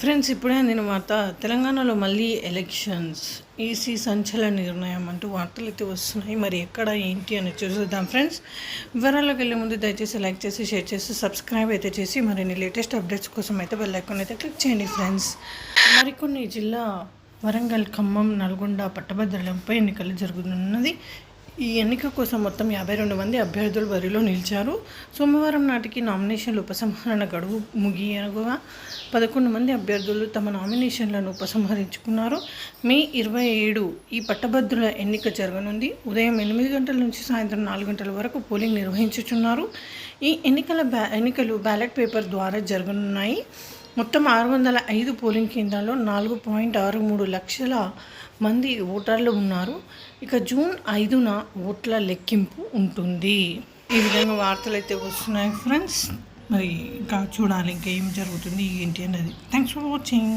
Friends, ఇప్పుడే అందిన వార్త. తెలంగాణలో మళ్ళీ ఎలక్షన్స్. ఈసీ సంచలన నిర్ణయం అంటూ వార్తలు అయితే వస్తున్నాయి. మరి ఎక్కడ ఏంటి అని చూద్దాం ఫ్రెండ్స్. వివరాల్లోకి వెళ్ళే ముందు దయచేసి లైక్ చేసి, షేర్ చేసి, సబ్స్క్రైబ్ అయితే చేసి మరిన్ని లేటెస్ట్ అప్డేట్స్ కోసం అయితే బెల్ ఐకాన్ అయితే క్లిక్ చేయండి ఫ్రెండ్స్. మరికొన్ని జిల్లా వరంగల్, ఖమ్మం, నల్గొండ పట్టభద్రులపై ఎన్నికలు జరుగుతున్నది. ఈ ఎన్నిక కోసం మొత్తం 52 మంది అభ్యర్థులు బరిలో నిలిచారు. సోమవారం నాటికి నామినేషన్ల ఉపసంహరణ గడువు ముగియగా 11 మంది అభ్యర్థులు తమ నామినేషన్లను ఉపసంహరించుకున్నారు. మే 27 ఈ పట్టభద్రుల ఎన్నిక జరగనుంది. ఉదయం 8 గంటల నుంచి సాయంత్రం 4 గంటల వరకు పోలింగ్ నిర్వహించుచున్నారు. ఈ ఎన్నికలు బ్యాలెట్ పేపర్ ద్వారా జరగనున్నాయి. మొత్తం 605 పోలింగ్ కేంద్రాల్లో 4.63 లక్షల మంది ఓటర్లు ఉన్నారు. ఇక జూన్ 5న ఓట్ల లెక్కింపు ఉంటుంది. ఈ విధంగా వార్తలు అయితే వస్తున్నాయి ఫ్రెండ్స్. మరి ఇంకా చూడాలి ఇంకా ఏం జరుగుతుంది ఏంటి అన్నది. Thanks for watching.